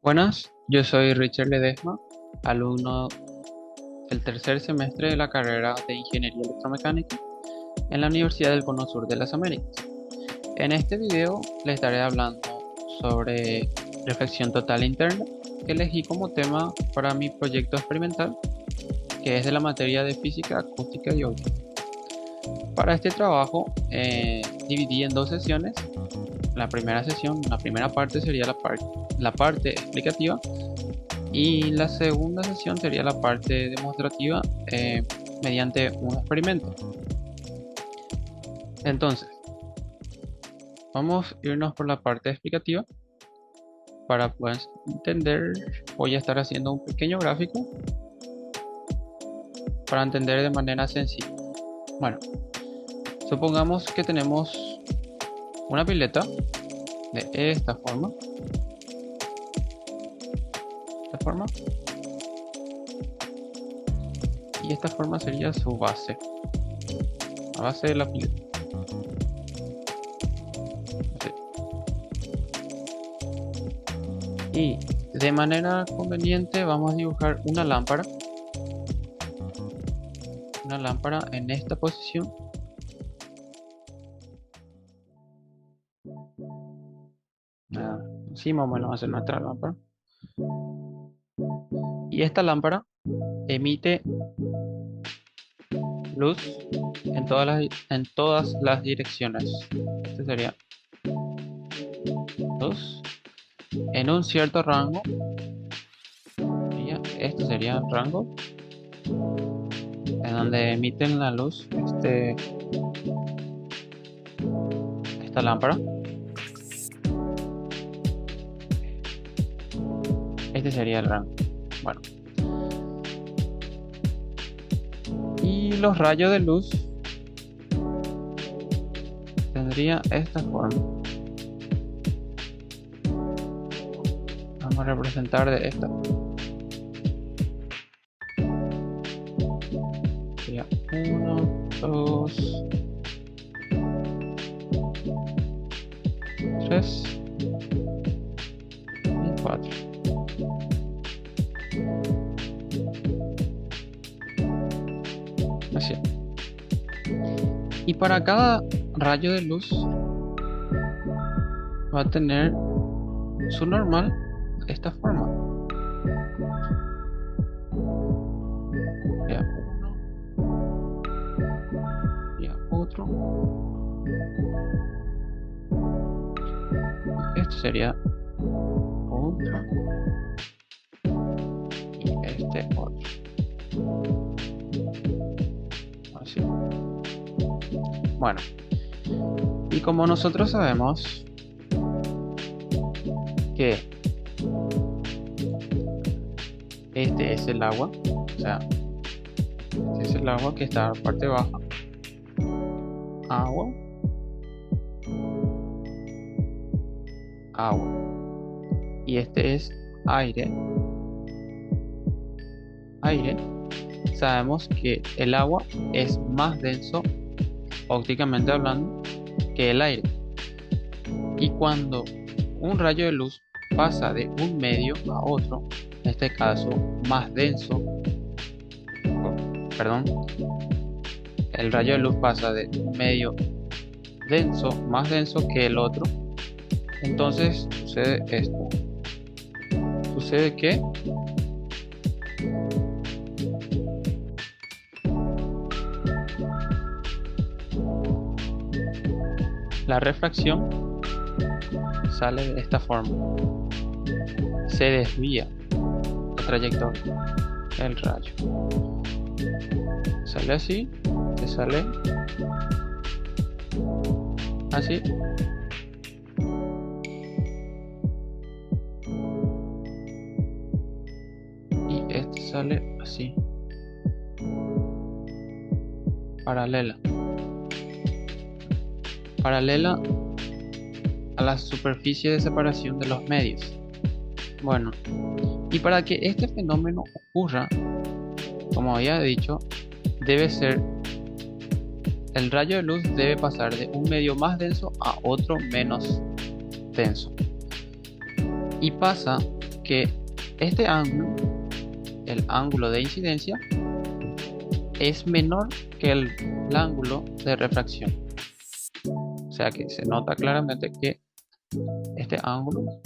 Buenas, yo soy Richard Ledesma, alumno del tercer semestre de la carrera de Ingeniería Electromecánica en la Universidad del Cono Sur de las Américas. En este video les estaré hablando sobre reflexión total interna, que elegí como tema para mi proyecto experimental, que es de la materia de física acústica y audio. Para este trabajo dividí en dos sesiones. La primera sesión, la primera parte sería la parte explicativa y la segunda sesión sería la parte demostrativa mediante un experimento. Entonces, vamos a irnos por la parte explicativa. Para poder entender, voy a estar haciendo un pequeño gráfico para entender de manera sencilla. Bueno, supongamos que tenemos una pileta de esta forma. Y esta forma sería su base, la base de la pileta. Así. Y de manera conveniente vamos a dibujar una lámpara en esta posición. Así más o menos va a ser nuestra lámpara. Y esta lámpara emite luz en todas las direcciones. Este sería luz en un cierto rango. Y este sería el rango en donde emiten la luz esta lámpara. Este sería el rango. Bueno. Y los rayos de luz tendría esta forma. Vamos a representar de esta. Sería 1, 2, 3 y 4. Así. Y para cada rayo de luz va a tener su normal de esta forma. Ya uno, ya otro. Este sería otro. Y este otro. Así. Bueno, y como nosotros sabemos que este es el agua, o sea, este es el agua que está en la parte baja, agua, y este es aire, sabemos que el agua es más denso ópticamente hablando que el aire, y cuando un rayo de luz pasa de un medio a otro, en este caso más denso, el rayo de luz pasa de un medio más denso que el otro, entonces sucede esto. Sucede que la refracción sale de esta forma. Se desvía la trayectoria del rayo. Sale así, se sale así. Y este sale así. Paralela a la superficie de separación de los medios. Bueno, y para que este fenómeno ocurra, como había dicho, el rayo de luz debe pasar de un medio más denso a otro menos denso. Y pasa que este ángulo, el ángulo de incidencia, es menor que el ángulo de refracción. O sea que se nota claramente que este ángulo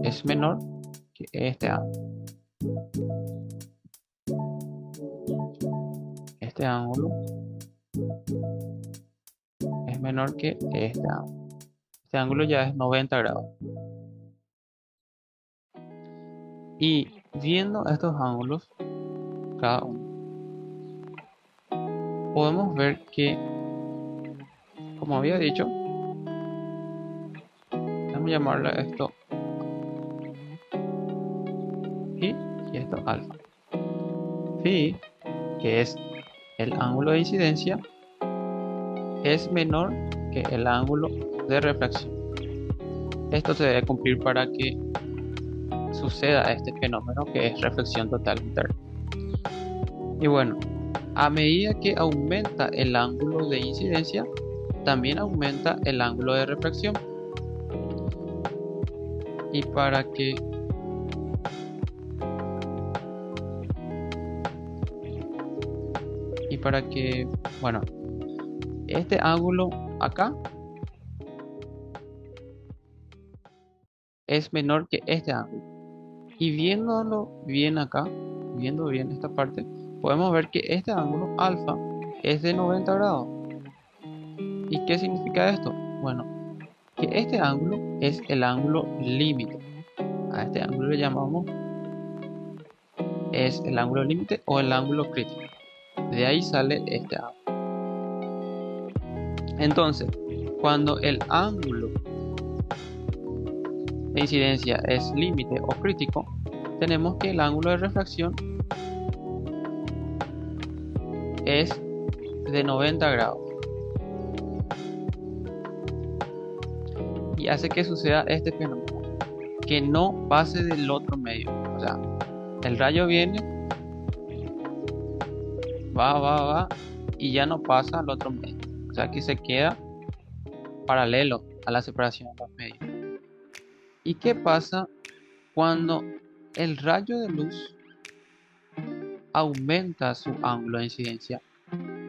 es menor que este ángulo. Este ángulo es menor que este ángulo. Este ángulo ya es 90 grados. Y viendo estos ángulos, cada uno, podemos ver que, como había dicho, vamos a llamarle a esto phi y esto alfa. Phi, que es el ángulo de incidencia, es menor que el ángulo de refracción. Esto se debe cumplir para que suceda este fenómeno que es reflexión total interna. Y bueno, a medida que aumenta el ángulo de incidencia, también aumenta el ángulo de refracción. Y para que, bueno, este ángulo acá es menor que este ángulo. Y viéndolo bien acá, viendo bien esta parte, podemos ver que este ángulo alfa es de 90 grados. ¿Y qué significa esto? Bueno, que este ángulo es el ángulo límite. A este ángulo le llamamos es el ángulo límite o el ángulo crítico. De ahí sale este ángulo. Entonces, cuando el ángulo de incidencia es límite o crítico, tenemos que el ángulo de refracción es de 90 grados. Y hace que suceda este fenómeno, que no pase del otro medio. O sea, el rayo viene, va y ya no pasa al otro medio. O sea que se queda paralelo a la separación de los medios. ¿Y qué pasa cuando el rayo de luz aumenta su ángulo de incidencia?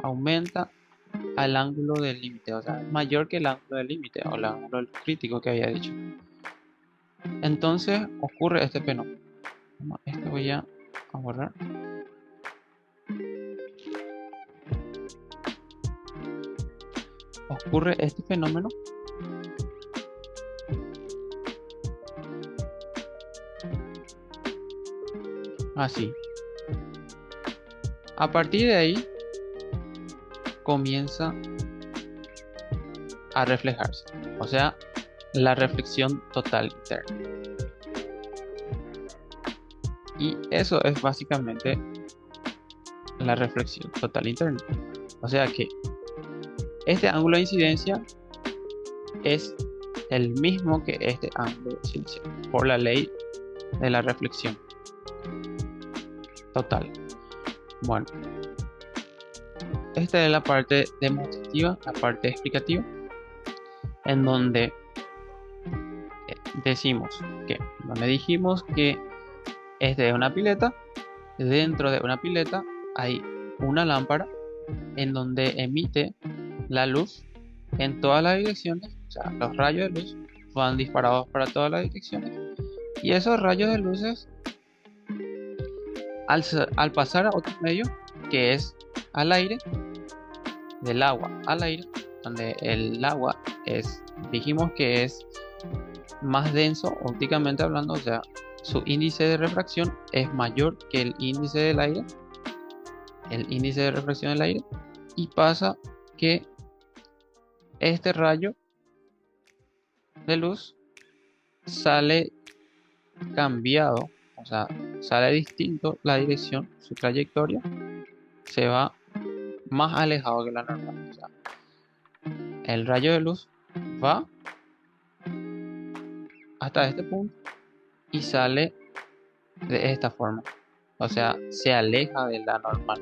Aumenta al ángulo del límite, o sea, mayor que el ángulo del límite o el ángulo crítico que había dicho. Entonces ocurre este fenómeno. Esto voy a borrar. Ocurre este fenómeno así. A partir de ahí comienza a reflejarse, o sea, la reflexión total interna. Y eso es básicamente la reflexión total interna. O sea que este ángulo de incidencia es el mismo que este ángulo de incidencia por la ley de la reflexión total. Bueno, esta es la parte demostrativa, la parte explicativa, en donde dijimos que este es una pileta. Dentro de una pileta hay una lámpara en donde emite la luz en todas las direcciones. O sea, los rayos de luz van disparados para todas las direcciones, y esos rayos de luces al pasar a otro medio, que es al aire, del agua al aire, donde el agua dijimos que es más denso ópticamente hablando, o sea, su índice de refracción es mayor que el índice del aire, el índice de refracción del aire, y pasa que este rayo de luz sale cambiado, o sea, sale distinto la dirección, su trayectoria se va más alejado que la normal. O sea, el rayo de luz va hasta este punto y sale de esta forma, o sea, se aleja de la normal.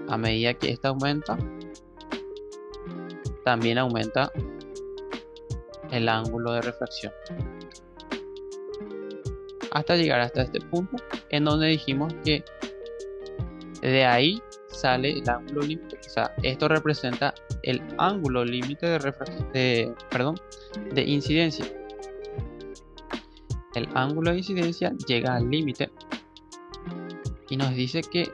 A medida que esta aumenta, también aumenta el ángulo de refracción. hasta llegar hasta este punto, en donde dijimos que de ahí sale el ángulo límite. O sea, esto representa el ángulo límite de incidencia. El ángulo de incidencia llega al límite y nos dice que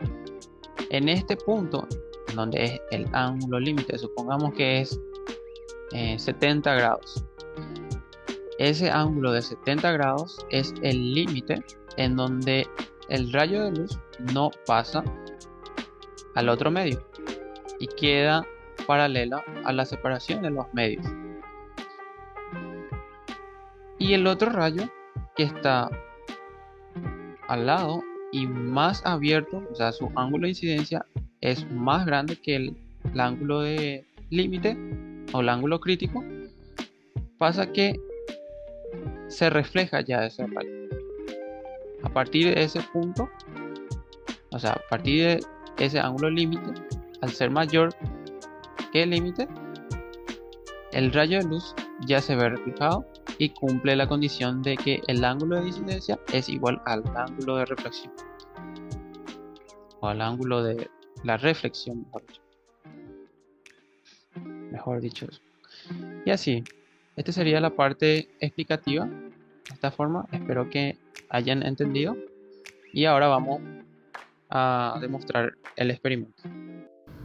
en este punto, donde es el ángulo límite, supongamos que es 70 grados. Ese ángulo de 70 grados es el límite en donde el rayo de luz no pasa al otro medio y queda paralela a la separación de los medios. Y el otro rayo que está al lado y más abierto, o sea, su ángulo de incidencia es más grande que el ángulo de límite o el ángulo crítico, pasa que se refleja ya ese rayo. A partir de ese punto, o sea, a partir de ese ángulo límite, al ser mayor que el límite, el rayo de luz ya se ve reflejado y cumple la condición de que el ángulo de incidencia es igual al ángulo de reflexión o al ángulo de la reflexión, mejor dicho. Y así, esta sería la parte explicativa. De esta forma, espero que hayan entendido. Y ahora vamos a demostrar el experimento.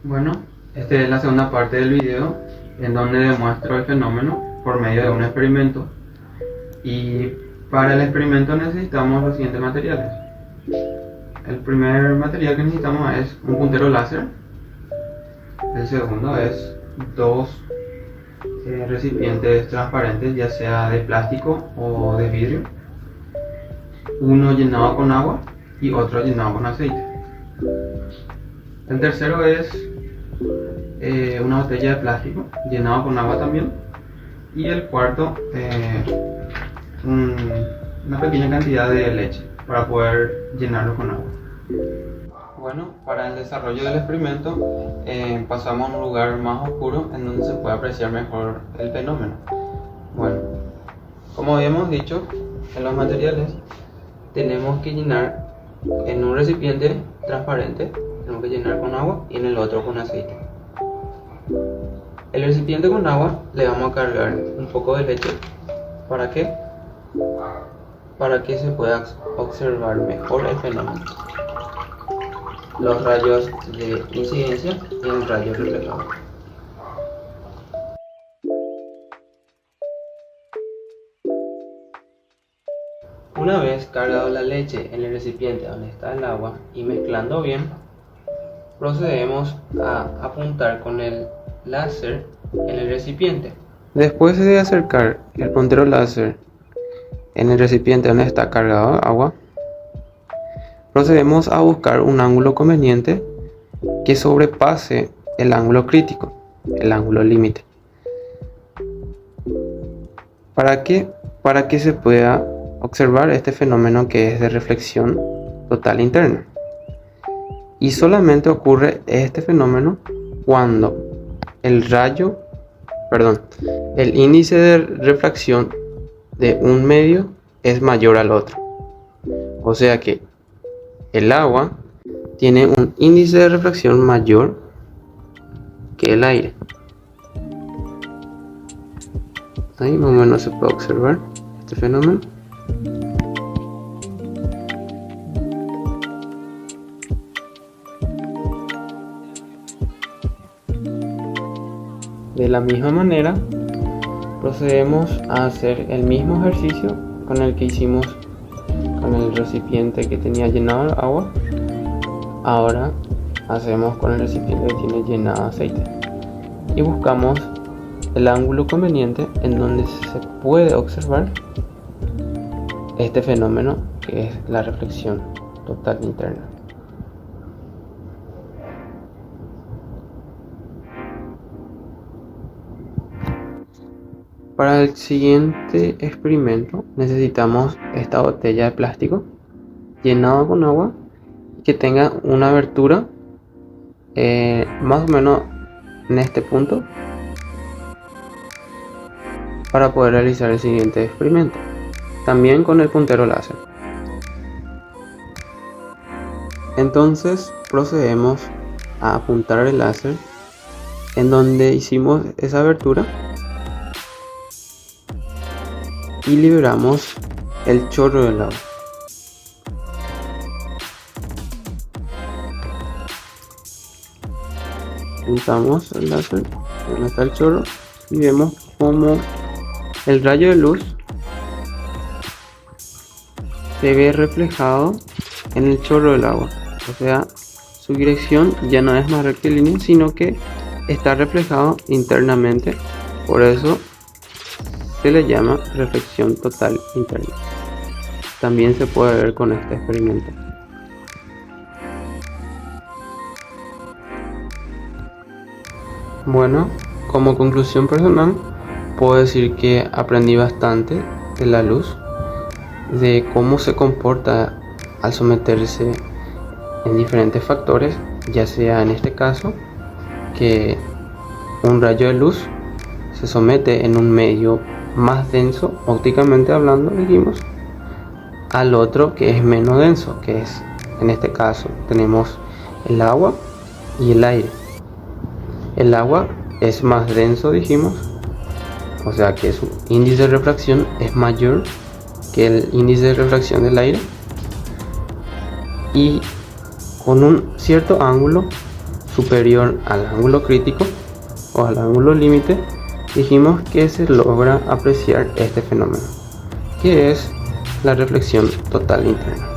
Bueno, esta es la segunda parte del video, en donde demuestro el fenómeno por medio de un experimento. Y para el experimento necesitamos los siguientes materiales. El primer material que necesitamos es un puntero láser. El segundo es dos recipientes transparentes, ya sea de plástico o de vidrio. Uno llenado con agua y otro llenado con aceite. El tercero es una botella de plástico llenado con agua también. Y el cuarto, una pequeña cantidad de leche para poder llenarlo con agua. Bueno, para el desarrollo del experimento pasamos a un lugar más oscuro en donde se puede apreciar mejor el fenómeno. Bueno, como habíamos dicho, en los materiales tenemos que llenar en un recipiente transparente, tenemos que llenar con agua y en el otro con aceite. El recipiente con agua le vamos a cargar un poco de leche. ¿Para qué? Para que se pueda observar mejor el fenómeno, los rayos de incidencia y el rayo reflejado. Una vez cargado la leche en el recipiente donde está el agua y mezclando bien, procedemos a apuntar con el láser en el recipiente. Después de acercar el puntero láser en el recipiente donde está cargado agua, procedemos a buscar un ángulo conveniente que sobrepase el ángulo crítico, el ángulo límite. ¿Para qué? Para que se pueda observar este fenómeno que es de reflexión total interna. Y solamente ocurre este fenómeno cuando el índice de refracción de un medio es mayor al otro. O sea que el agua tiene un índice de refracción mayor que el aire. Ahí más o menos se puede observar este fenómeno. De la misma manera, procedemos a hacer el mismo ejercicio con el que hicimos con el recipiente que tenía llenado de agua. Ahora hacemos con el recipiente que tiene llenado de aceite y buscamos el ángulo conveniente en donde se puede observar este fenómeno que es la reflexión total interna. Para el siguiente experimento necesitamos esta botella de plástico llenada con agua que tenga una abertura más o menos en este punto para poder realizar el siguiente experimento, también con el puntero láser. Entonces procedemos a apuntar el láser en donde hicimos esa abertura y liberamos el chorro del agua. Apuntamos el láser donde está el chorro y vemos como el rayo de luz se ve reflejado en el chorro del agua, o sea, su dirección ya no es más rectilínea, sino que está reflejado internamente. Por eso se le llama reflexión total interna. También se puede ver con este experimento. Bueno, como conclusión personal, puedo decir que aprendí bastante de la luz, de cómo se comporta al someterse en diferentes factores, ya sea en este caso que un rayo de luz se somete en un medio más denso, ópticamente hablando, dijimos, al otro que es menos denso, que es, en este caso, tenemos el agua y el aire. El agua es más denso, dijimos, o sea que su índice de refracción es mayor que el índice de refracción del aire, y con un cierto ángulo superior al ángulo crítico o al ángulo límite, dijimos que se logra apreciar este fenómeno, que es la reflexión total interna.